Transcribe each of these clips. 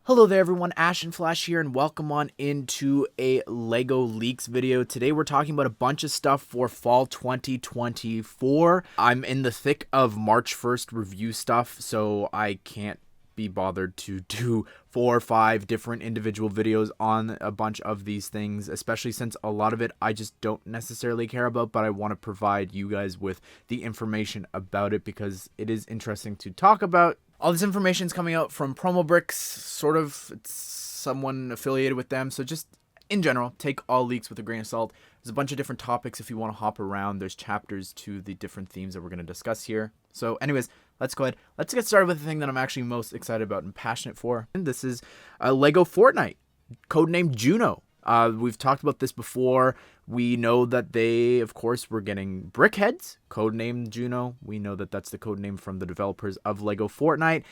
Hello there everyone, Ashnflash here and welcome on into a LEGO Leaks video. Today we're talking about a bunch of stuff for fall 2024. I'm in the thick of March 1st review stuff, so I can't be bothered to do 4 or 5 different individual videos on a bunch of these things, especially since a lot of it I just don't necessarily care about, but I want to provide you guys with the information about it because it is interesting to talk about. All this information is coming out from promobricks, sort of, it's someone affiliated with them, so just in general, take all leaks with a grain of salt. There's a bunch of different topics if you want to hop around. There's chapters to the different themes that we're going to discuss here. So anyways, let's go ahead. Let's get started with the thing that I'm actually most excited about and passionate for. And this is LEGO Fortnite, codenamed Juno. We've talked about this before. We know that they, of course, were getting Brickheads, codenamed Juno. We know that that's the codename from the developers of LEGO Fortnite.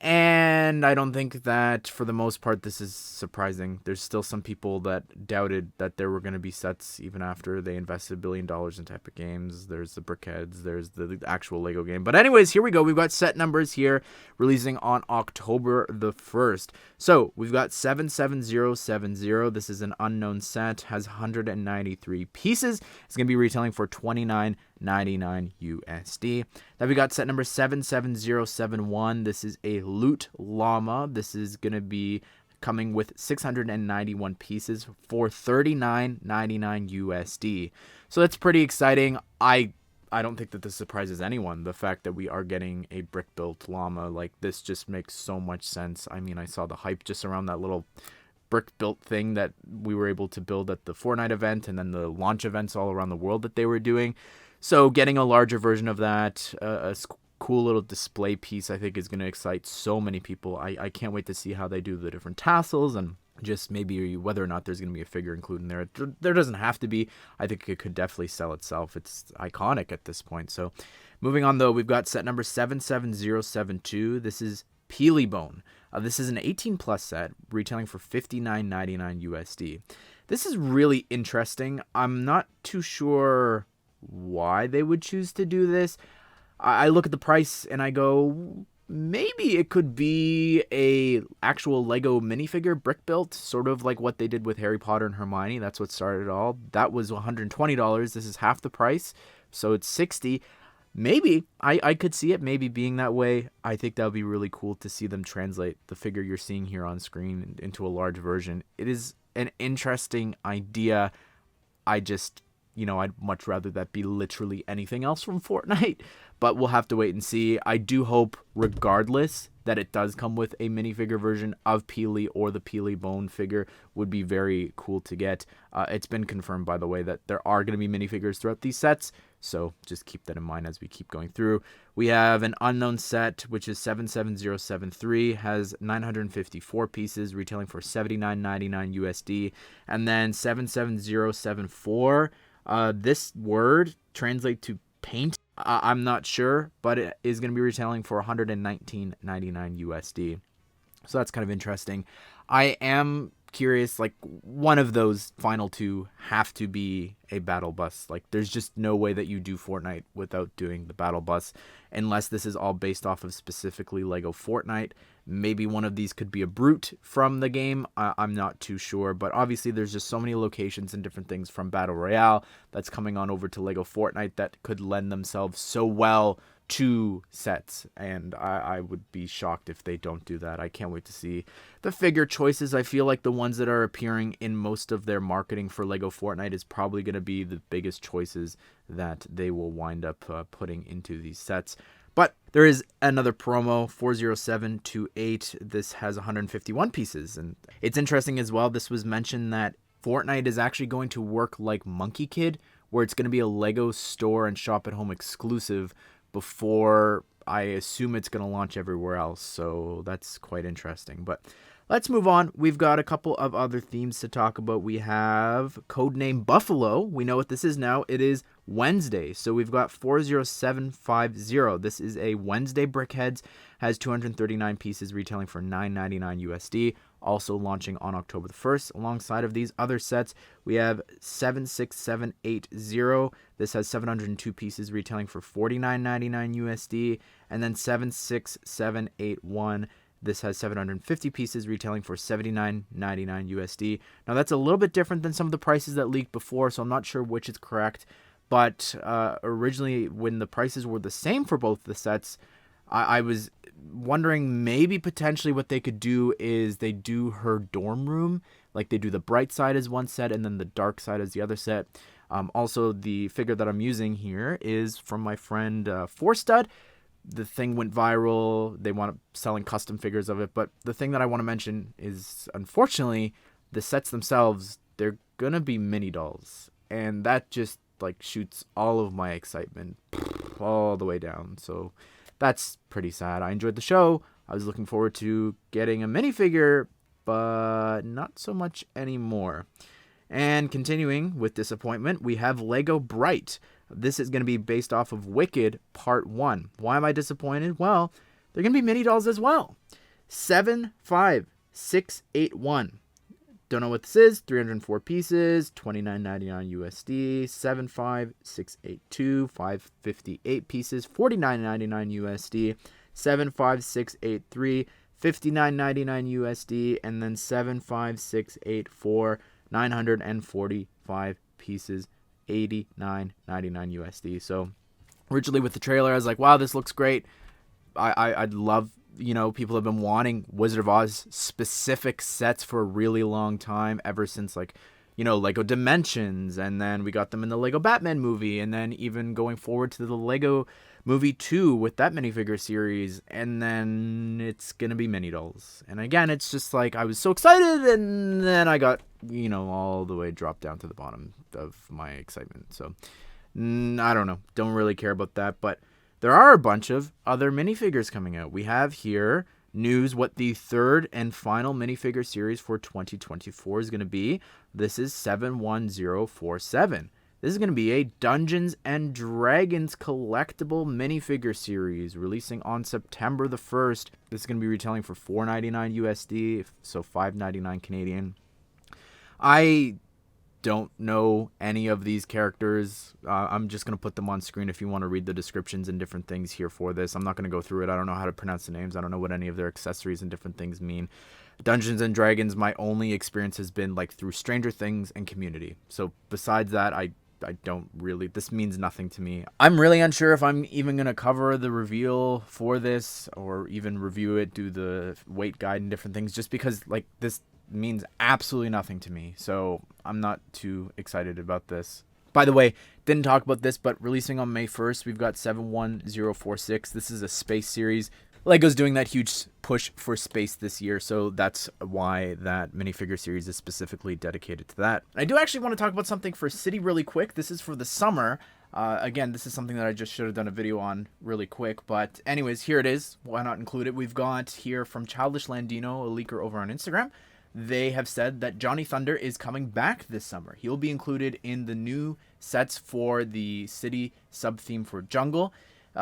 And I don't think that, for the most part, this is surprising. There's still some people that doubted that there were going to be sets even after they invested $1 billion in Epic Games. There's the Brickheads. There's the actual LEGO game. But anyways, here we go. We've got set numbers here releasing on October the 1st. So we've got 77070. This is an unknown set. Has 193 pieces. It's going to be retailing for $29.99 USD. Then we got set number 77071. This is a loot llama. This is going to be coming with 691 pieces for $39.99 USD. So that's pretty exciting. I don't think that this surprises anyone. The fact that we are getting a brick-built llama, like, this just makes so much sense. I mean, I saw the hype just around that little brick-built thing that we were able to build at the Fortnite event and then the launch events all around the world that they were doing. So getting a larger version of that, cool little display piece, I think is going to excite so many people. I can't wait to see how they do the different tassels and just maybe whether or not there's going to be a figure included in there. There doesn't have to be. I think it could definitely sell itself. It's iconic at this point. So moving on, though, we've got set number 77072. This is Peelybone. This is an 18+ set retailing for $59.99 USD. This is really interesting. I'm not too sure why they would choose to do this. I look at the price and I go, maybe it could be a actual Lego minifigure brick built, sort of like what they did with Harry Potter and Hermione. That's what started it all. That was $120. This is half the price, so it's $60. Maybe I could see it maybe being that way. I think that would be really cool to see them translate the figure you're seeing here on screen into a large version. It is an interesting idea. I'd much rather that be literally anything else from Fortnite, but we'll have to wait and see. I do hope, regardless, that it does come with a minifigure version of Peely, or the Peelybone figure would be very cool to get. It's been confirmed, by the way, that there are going to be minifigures throughout these sets, so just keep that in mind as we keep going through. We have an unknown set, which is 77073, has 954 pieces, retailing for $79.99 USD, and then 77074. This word translates to paint. I'm not sure, but it is going to be retailing for $119.99 USD. So that's kind of interesting. I am curious, like, one of those final two have to be a battle bus. Like, there's just no way that you do Fortnite without doing the battle bus, unless this is all based off of specifically Lego Fortnite. Maybe one of these could be a brute from the game. I'm not too sure, but obviously there's just so many locations and different things from Battle Royale that's coming on over to Lego Fortnite that could lend themselves so well to sets, and I would be shocked if they don't do that. I can't wait to see the figure choices. I feel like the ones that are appearing in most of their marketing for Lego Fortnite is probably going to be the biggest choices that they will wind up putting into these sets. But there is another promo, 40728. This has 151 pieces, and it's interesting as well. This was mentioned that Fortnite is actually going to work like Monkey Kid, where it's going to be a Lego store and shop at home exclusive before I assume it's going to launch everywhere else. So that's quite interesting. But let's move on. We've got a couple of other themes to talk about. We have codename Buffalo. We know what this is now. It is Wednesday. So we've got 40750. This is a Wednesday Brickheads. Has 239 pieces, retailing for $9.99 USD. Also launching on October the 1st. Alongside of these other sets, we have 76780. This has 702 pieces, retailing for $49.99 USD. And then 76781. This has 750 pieces, retailing for $79.99 USD. Now, that's a little bit different than some of the prices that leaked before, so I'm not sure which is correct. But originally, when the prices were the same for both the sets, I was wondering maybe potentially what they could do is they do her dorm room. Like they do the bright side as one set and then the dark side as the other set. Also, the figure that I'm using here is from my friend Forstud. The thing went viral. They want selling custom figures of it. But the thing that I want to mention is, unfortunately, the sets themselves, they're going to be mini dolls. And that just like shoots all of my excitement all the way down. So that's pretty sad. I enjoyed the show. I was looking forward to getting a minifigure, but not so much anymore. And continuing with disappointment, we have Lego Bright. This is going to be based off of Wicked Part 1. Why am I disappointed? Well, they're going to be mini dolls as well. 75681. Don't know what this is. 304 pieces, $29.99 USD. 75682, 558 pieces, $49.99 USD. 75683, $59.99 USD. And then 75684, 945 pieces, $89.99 USD. So originally with the trailer, I was like, wow, this looks great. I'd love, people have been wanting Wizard of Oz specific sets for a really long time, ever since Lego Dimensions, and then we got them in the Lego Batman movie, and then even going forward to the Lego Movie 2 with that minifigure series, and then it's gonna be mini dolls. And again, it's just like I was so excited, and then I got all the way dropped down to the bottom of my excitement. So I don't know, don't really care about that, but there are a bunch of other minifigures coming out. We have here news what the third and final minifigure series for 2024 is going to be. This is 71047. This is going to be a Dungeons and Dragons collectible minifigure series releasing on September the 1st. This is going to be retailing for $4.99 USD, so $5.99 Canadian. I don't know any of these characters. I'm just going to put them on screen if you want to read the descriptions and different things here for this. I'm not going to go through it. I don't know how to pronounce the names. I don't know what any of their accessories and different things mean. Dungeons and Dragons, my only experience has been through Stranger Things and Community. So besides that, I don't really, this means nothing to me. I'm really unsure if I'm even going to cover the reveal for this or even review it, do the weight guide and different things, just because this means absolutely nothing to me. So I'm not too excited about this. By the way, didn't talk about this, but releasing on May 1st, we've got 71046. This is a space series. Lego's doing that huge push for space this year, so that's why that minifigure series is specifically dedicated to that. I do actually want to talk about something for City really quick. This is for the summer. Again, this is something that I just should have done a video on really quick, but anyways, here it is. Why not include it? We've got here from Childish Landino, a leaker over on Instagram. They have said that Johnny Thunder is coming back this summer. He'll be included in the new sets for the city sub-theme for Jungle.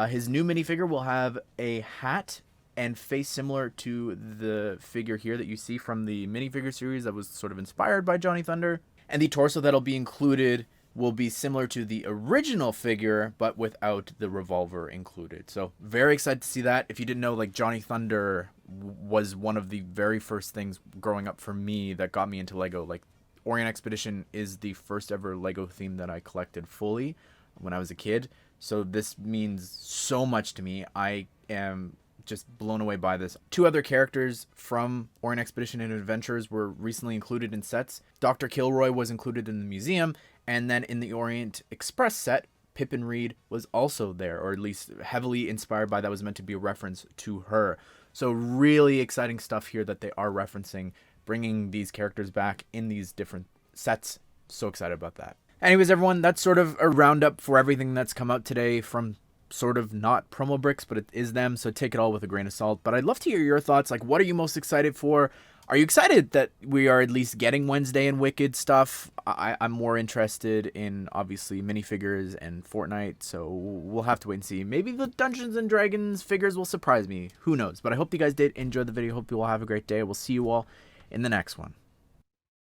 His new minifigure will have a hat and face similar to the figure here that you see from the minifigure series that was sort of inspired by Johnny Thunder. And the torso that'll be included will be similar to the original figure, but without the revolver included. So very excited to see that. If you didn't know, Johnny Thunder was one of the very first things growing up for me that got me into Lego. Orient Expedition is the first ever Lego theme that I collected fully when I was a kid. So this means so much to me. I am just blown away by this. Two other characters from Orient Expedition and Adventures were recently included in sets. Dr. Kilroy was included in the museum, and then in the Orient Express set, Pippin Reed was also there, or at least heavily inspired by that, was meant to be a reference to her. So really exciting stuff here that they are referencing, bringing these characters back in these different sets. So excited about that. Anyways, everyone, that's sort of a roundup for everything that's come out today from sort of not promo bricks, but it is them, so take it all with a grain of salt. But I'd love to hear your thoughts. What are you most excited for? Are you excited that we are at least getting Wednesday and Wicked stuff? I'm more interested in, obviously, minifigures and Fortnite, so we'll have to wait and see. Maybe the Dungeons and Dragons figures will surprise me. Who knows? But I hope you guys did enjoy the video. Hope you all have a great day. We'll see you all in the next one.